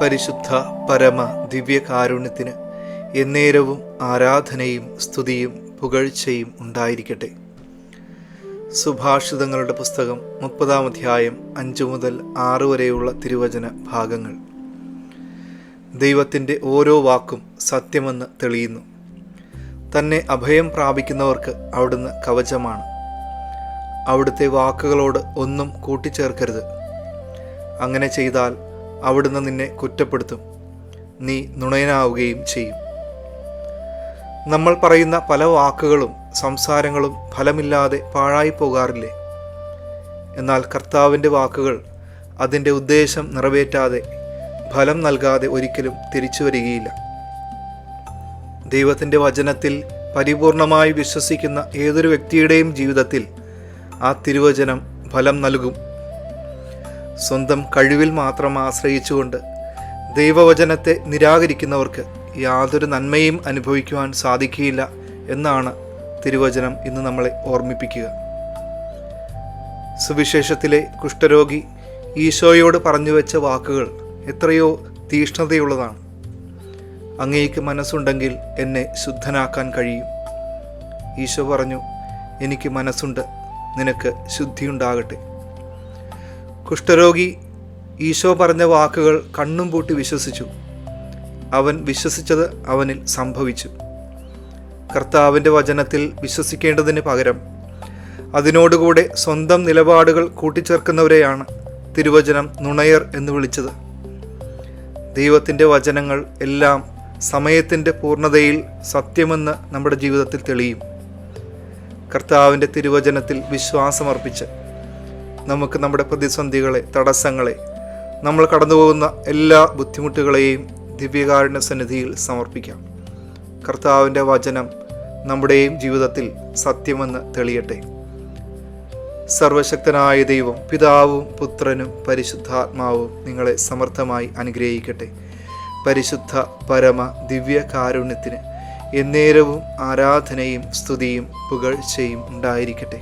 പരിശുദ്ധ പരമ ദിവ്യകാരുണ്യത്തിന് എന്നേരവും ആരാധനയും സ്തുതിയും പുകഴ്ചയും ഉണ്ടായിരിക്കട്ടെ. സുഭാഷിതങ്ങളുടെ പുസ്തകം 30-ാം അധ്യായം 5 മുതൽ 6 വരെയുള്ള തിരുവചന ഭാഗങ്ങൾ. ദൈവത്തിൻ്റെ ഓരോ വാക്കും സത്യമെന്ന് തെളിയുന്നു. തന്നെ അഭയം പ്രാപിക്കുന്നവർക്ക് അവിടുന്ന് കവചമാണ്. അവിടുത്തെ വാക്കുകളോട് ഒന്നും കൂട്ടിച്ചേർക്കരുത്. അങ്ങനെ ചെയ്താൽ അവിടുന്ന് നിന്നെ കുറ്റപ്പെടുത്തും, നീ നുണയനാവുകയും ചെയ്യും. നമ്മൾ പറയുന്ന പല വാക്കുകളും സംസാരങ്ങളും ഫലമില്ലാതെ പാഴായി പോകാറില്ലേ? എന്നാൽ കർത്താവിൻ്റെ വാക്കുകൾ അതിൻ്റെ ഉദ്ദേശം നിറവേറ്റാതെ ഫലം നൽകാതെ ഒരിക്കലും തിരിച്ചു വരികയില്ല. ദൈവത്തിൻ്റെ വചനത്തിൽ പരിപൂർണമായി വിശ്വസിക്കുന്ന ഏതൊരു വ്യക്തിയുടെയും ജീവിതത്തിൽ ആ തിരുവചനം ഫലം നൽകും. സ്വന്തം കഴിവിൽ മാത്രം ആശ്രയിച്ചുകൊണ്ട് ദൈവവചനത്തെ നിരാകരിക്കുന്നവർക്ക് യാതൊരു നന്മയും അനുഭവിക്കുവാൻ സാധിക്കുകയില്ല എന്നാണ് തിരുവചനം ഇന്ന് നമ്മളെ ഓർമ്മിപ്പിക്കുക. സുവിശേഷത്തിലെ കുഷ്ഠരോഗി ഈശോയോട് പറഞ്ഞു വെച്ച വാക്കുകൾ എത്രയോ തീഷ്ണതയുള്ളതാണ്. അങ്ങേക്ക് മനസ്സുണ്ടെങ്കിൽ എന്നെ ശുദ്ധനാക്കാൻ കഴിയും. ഈശോ പറഞ്ഞു, എനിക്ക് മനസ്സുണ്ട്, നിനക്ക് ശുദ്ധിയുണ്ടാകട്ടെ. കുഷ്ഠരോഗി ഈശോ പറഞ്ഞ വാക്കുകൾ കണ്ണും പൂട്ടി വിശ്വസിച്ചു. അവൻ വിശ്വസിച്ചത് അവനിൽ സംഭവിച്ചു. കർത്താവിൻ്റെ വചനത്തിൽ വിശ്വസിക്കേണ്ടതിന് പകരം അതിനോടുകൂടെ സ്വന്തം നിലപാടുകൾ കൂട്ടിച്ചേർക്കുന്നവരെയാണ് തിരുവചനം നുണയർ എന്ന് വിളിച്ചത്. ദൈവത്തിൻ്റെ വചനങ്ങൾ എല്ലാം സമയത്തിൻ്റെ പൂർണ്ണതയിൽ സത്യമെന്ന് നമ്മുടെ ജീവിതത്തിൽ തെളിയും. കർത്താവിൻ്റെ തിരുവചനത്തിൽ വിശ്വാസമർപ്പിച്ച് നമുക്ക് നമ്മുടെ പ്രതിസന്ധികളെ, തടസ്സങ്ങളെ, നമ്മൾ കടന്നുപോകുന്ന എല്ലാ ബുദ്ധിമുട്ടുകളെയും ദിവ്യകാരുണ്യ സന്നിധിയിൽ സമർപ്പിക്കാം. കർത്താവിൻ്റെ വചനം നമ്മുടെയും ജീവിതത്തിൽ സത്യമെന്ന് തെളിയട്ടെ. സർവശക്തനായ ദൈവം, പിതാവും പുത്രനും പരിശുദ്ധാത്മാവും നിങ്ങളെ സമർത്ഥമായി അനുഗ്രഹിക്കട്ടെ. പരിശുദ്ധ പരമ ദിവ്യകാരുണ്യത്തിന് എന്നേരവും ആരാധനയും സ്തുതിയും പുകഴ്ചയും ഉണ്ടായിരിക്കട്ടെ.